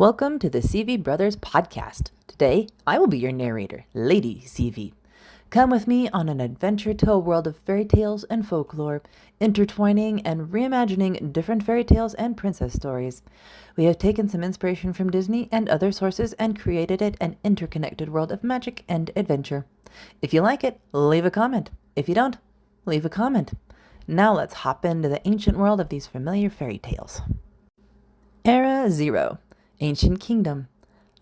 Welcome to the CV Brothers podcast. Today, I will be your narrator, Lady CV. Come with me on an adventure to a world of fairy tales and folklore, intertwining and reimagining different fairy tales and princess stories. We have taken some inspiration from Disney and other sources and created it an interconnected world of magic and adventure. If you like it, leave a comment. If you don't, leave a comment. Now let's hop into the ancient world of these familiar fairy tales. Era 0. Ancient Kingdom.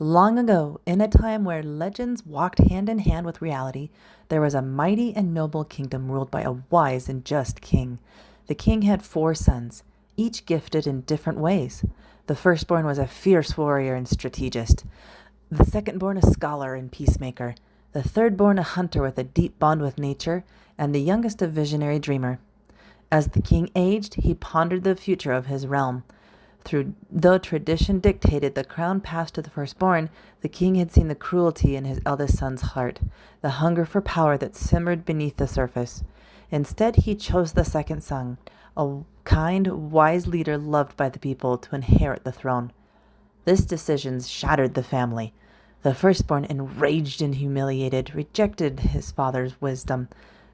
Long ago, in a time where legends walked hand in hand with reality, there was a mighty and noble kingdom ruled by a wise and just king. The king had 4 sons, each gifted in different ways. The firstborn was a fierce warrior and strategist, the secondborn a scholar and peacemaker, the thirdborn a hunter with a deep bond with nature, and the youngest a visionary dreamer. As the king aged, he pondered the future of his realm. Though tradition dictated the crown passed to the firstborn, the king had seen the cruelty in his eldest son's heart, the hunger for power that simmered beneath the surface. Instead, he chose the second son, a kind, wise leader loved by the people, to inherit the throne. This decision shattered the family. The firstborn, enraged and humiliated, rejected his father's wisdom.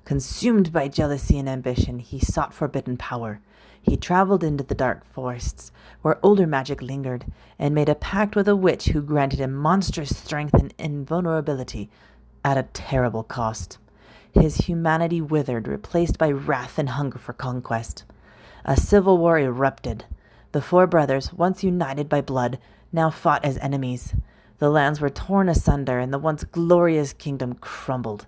Consumed by jealousy and ambition, he sought forbidden power. He traveled into the dark forests, where older magic lingered, and made a pact with a witch who granted him monstrous strength and invulnerability, at a terrible cost. His humanity withered, replaced by wrath and hunger for conquest. A civil war erupted. The 4 brothers, once united by blood, now fought as enemies. The lands were torn asunder, and the once glorious kingdom crumbled.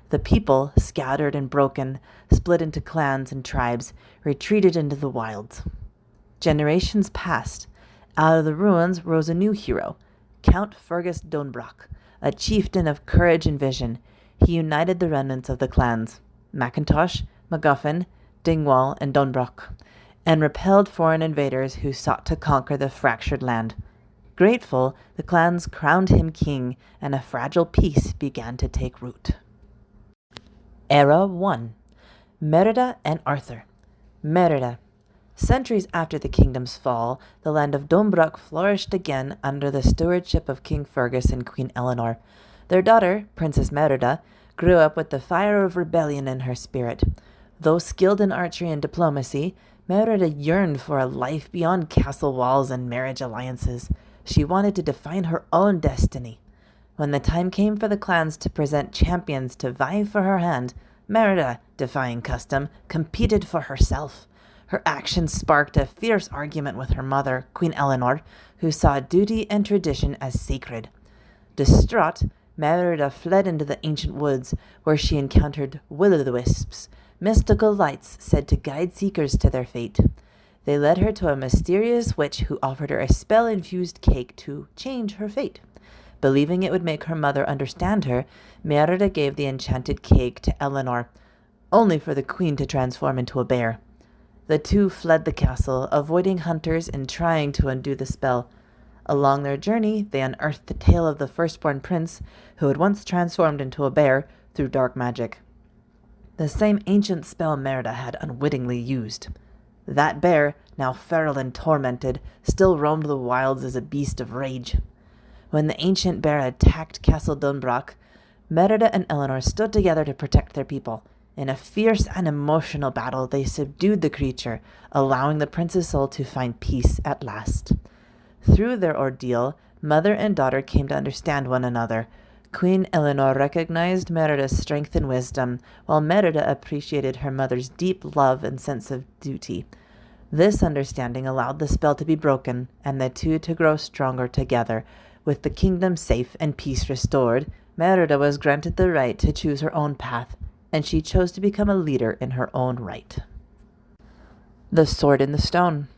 The people, scattered and broken, split into clans and tribes, retreated into the wilds. Generations passed. Out of the ruins rose a new hero, Count Fergus Donbrock, a chieftain of courage and vision. He united the remnants of the clans, Macintosh, MacGuffin, Dingwall, and Donbrock, and repelled foreign invaders who sought to conquer the fractured land. Grateful, the clans crowned him king, and a fragile peace began to take root. Era 1. Merida and Arthur. Merida. Centuries after the kingdom's fall, the land of Donbrock flourished again under the stewardship of King Fergus and Queen Eleanor. Their daughter, Princess Merida, grew up with the fire of rebellion in her spirit. Though skilled in archery and diplomacy, Merida yearned for a life beyond castle walls and marriage alliances. She wanted to define her own destiny. When the time came for the clans to present champions to vie for her hand, Merida, defying custom, competed for herself. Her actions sparked a fierce argument with her mother, Queen Eleanor, who saw duty and tradition as sacred. Distraught, Merida fled into the ancient woods, where she encountered will-o'-the-wisps, mystical lights said to guide seekers to their fate. They led her to a mysterious witch who offered her a spell-infused cake to change her fate. Believing it would make her mother understand her, Merida gave the enchanted cake to Eleanor, only for the queen to transform into a bear. The two fled the castle, avoiding hunters and trying to undo the spell. Along their journey, they unearthed the tale of the firstborn prince, who had once transformed into a bear through dark magic. The same ancient spell Merida had unwittingly used. That bear, now feral and tormented, still roamed the wilds as a beast of rage. When the ancient bear attacked Castle Donbrock, Merida and Eleanor stood together to protect their people. In a fierce and emotional battle, they subdued the creature, allowing the prince's soul to find peace at last. Through their ordeal, mother and daughter came to understand one another. Queen Eleanor recognized Merida's strength and wisdom, while Merida appreciated her mother's deep love and sense of duty. This understanding allowed the spell to be broken, and the two to grow stronger together. With the kingdom safe and peace restored, Merida was granted the right to choose her own path, and she chose to become a leader in her own right. The Sword in the Stone.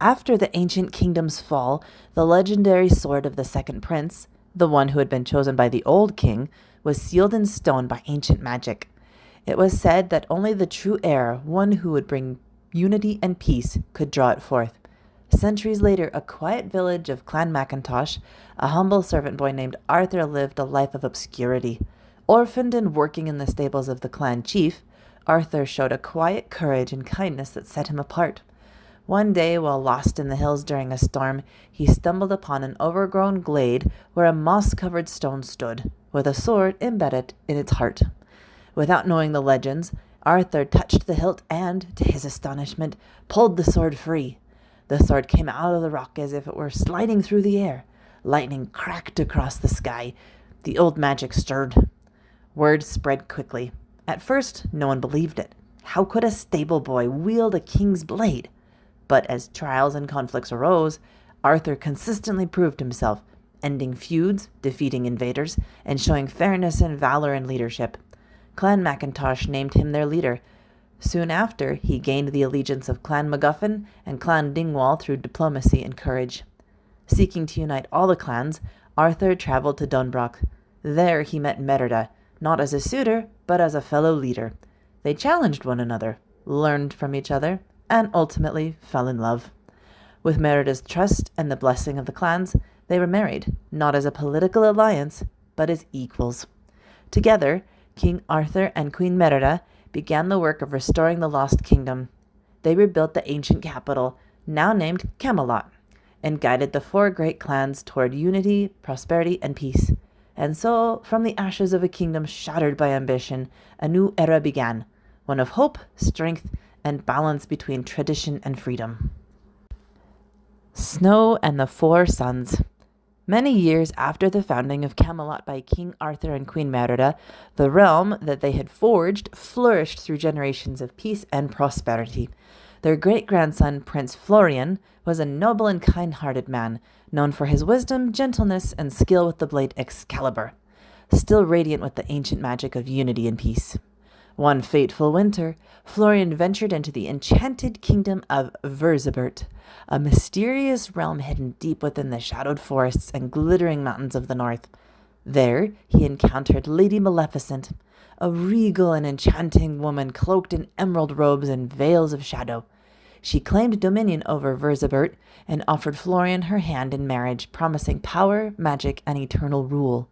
After the ancient kingdom's fall, the legendary sword of the second prince, the one who had been chosen by the old king, was sealed in stone by ancient magic. It was said that only the true heir, one who would bring unity and peace, could draw it forth. Centuries later, a quiet village of Clan Macintosh, a humble servant boy named Arthur lived a life of obscurity. Orphaned and working in the stables of the clan chief, Arthur showed a quiet courage and kindness that set him apart. One day, while lost in the hills during a storm, he stumbled upon an overgrown glade where a moss-covered stone stood, with a sword embedded in its heart. Without knowing the legends, Arthur touched the hilt and, to his astonishment, pulled the sword free. The sword came out of the rock as if it were sliding through the air. Lightning cracked across the sky. The old magic stirred. Word spread quickly. At first, no one believed it. How could a stable boy wield a king's blade? But as trials and conflicts arose, Arthur consistently proved himself, ending feuds, defeating invaders, and showing fairness and valor in leadership. Clan MacIntosh named him their leader. Soon after, he gained the allegiance of Clan MacGuffin and Clan Dingwall through diplomacy and courage. Seeking to unite all the clans, Arthur traveled to Dunbroch. There he met Merida, not as a suitor, but as a fellow leader. They challenged one another, learned from each other, and ultimately fell in love. With Merida's trust and the blessing of the clans, they were married, not as a political alliance, but as equals. Together, King Arthur and Queen Merida began the work of restoring the lost kingdom. They rebuilt the ancient capital, now named Camelot, and guided the four great clans toward unity, prosperity, and peace. And so, from the ashes of a kingdom shattered by ambition, a new era began, one of hope, strength, and balance between tradition and freedom. Snow and the Four Sons. Many years after the founding of Camelot by King Arthur and Queen Merida, the realm that they had forged flourished through generations of peace and prosperity. Their great-grandson, Prince Florian, was a noble and kind-hearted man, known for his wisdom, gentleness, and skill with the blade Excalibur, still radiant with the ancient magic of unity and peace. One fateful winter, Florian ventured into the enchanted kingdom of Verzibert, a mysterious realm hidden deep within the shadowed forests and glittering mountains of the north. There he encountered Lady Maleficent, a regal and enchanting woman cloaked in emerald robes and veils of shadow. She claimed dominion over Verzibert and offered Florian her hand in marriage, promising power, magic, and eternal rule.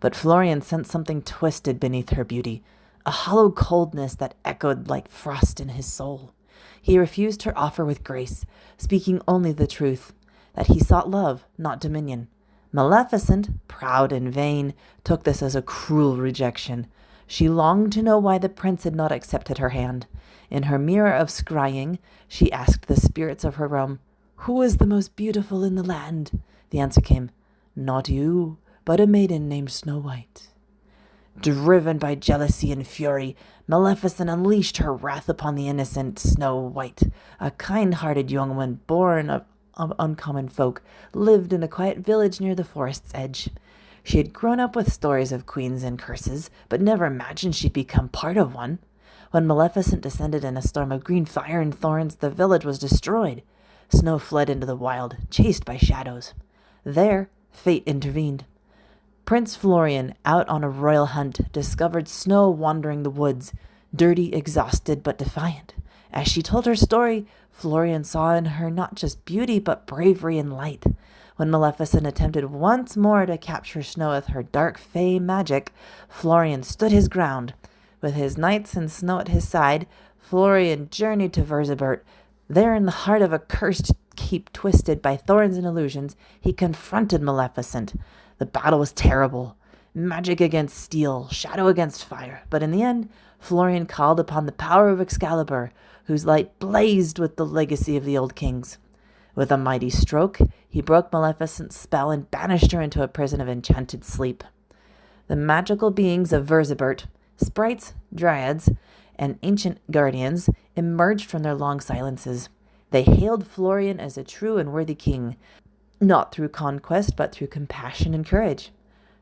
But Florian sensed something twisted beneath her beauty, a hollow coldness that echoed like frost in his soul. He refused her offer with grace, speaking only the truth, that he sought love, not dominion. Maleficent, proud and vain, took this as a cruel rejection. She longed to know why the prince had not accepted her hand. In her mirror of scrying, she asked the spirits of her realm, "Who is the most beautiful in the land?" The answer came, "Not you, but a maiden named Snowwhite." Driven by jealousy and fury, Maleficent unleashed her wrath upon the innocent Snow White, a kind-hearted young woman born of uncommon folk, lived in a quiet village near the forest's edge. She had grown up with stories of queens and curses, but never imagined she'd become part of one. When Maleficent descended in a storm of green fire and thorns, the village was destroyed. Snow fled into the wild, chased by shadows. There, fate intervened. Prince Florian, out on a royal hunt, discovered Snow wandering the woods, dirty, exhausted, but defiant. As she told her story, Florian saw in her not just beauty, but bravery and light. When Maleficent attempted once more to capture Snow with her dark fey magic, Florian stood his ground. With his knights and Snow at his side, Florian journeyed to Verzibert. There, in the heart of a cursed keep twisted by thorns and illusions, he confronted Maleficent. The battle was terrible. Magic against steel, shadow against fire. But in the end, Florian called upon the power of Excalibur, whose light blazed with the legacy of the old kings. With a mighty stroke, he broke Maleficent's spell and banished her into a prison of enchanted sleep. The magical beings of Verzibert, sprites, dryads, and ancient guardians, emerged from their long silences. They hailed Florian as a true and worthy king, not through conquest, but through compassion and courage.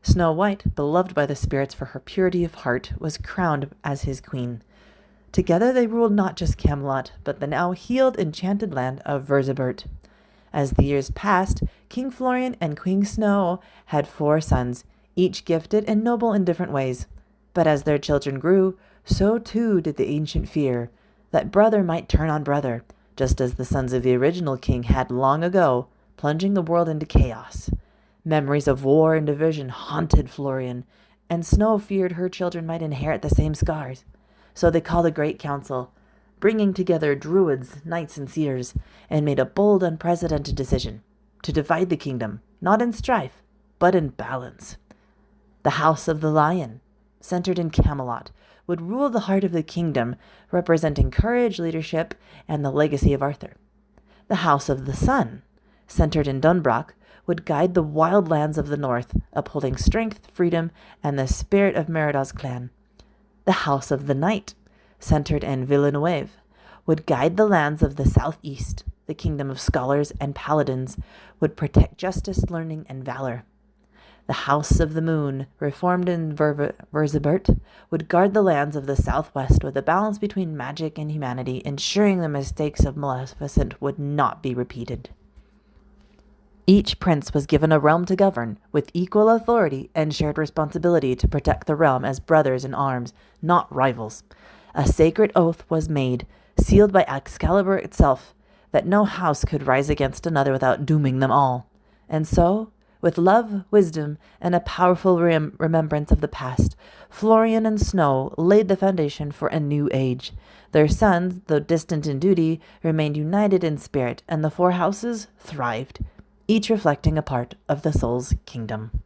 Snow White, beloved by the spirits for her purity of heart, was crowned as his queen. Together they ruled not just Camelot, but the now healed, enchanted land of Verzibert. As the years passed, King Florian and Queen Snow had 4 sons, each gifted and noble in different ways. But as their children grew, so too did the ancient fear that brother might turn on brother, just as the sons of the original king had long ago, plunging the world into chaos. Memories of war and division haunted Florian, and Snow feared her children might inherit the same scars. So they called a great council. bringing together druids, knights, and seers, and made a bold, unprecedented decision to divide the kingdom, not in strife, but in balance. The House of the Lion, centered in Camelot, would rule the heart of the kingdom, representing courage, leadership, and the legacy of Arthur. The House of the Sun, centered in Dunbroch, would guide the wild lands of the north, upholding strength, freedom, and the spirit of Merida's clan. The House of the Night, centered in Villeneuve, would guide the lands of the southeast. The kingdom of scholars and paladins would protect justice, learning, and valor. The House of the Moon, reformed in Verzebert, would guard the lands of the southwest with a balance between magic and humanity, ensuring the mistakes of Maleficent would not be repeated. Each prince was given a realm to govern, with equal authority and shared responsibility to protect the realm as brothers in arms, not rivals. A sacred oath was made, sealed by Excalibur itself, that no house could rise against another without dooming them all. And so, with love, wisdom, and a powerful remembrance of the past, Florian and Snow laid the foundation for a new age. Their sons, though distant in duty, remained united in spirit, and the four houses thrived, each reflecting a part of the soul's kingdom.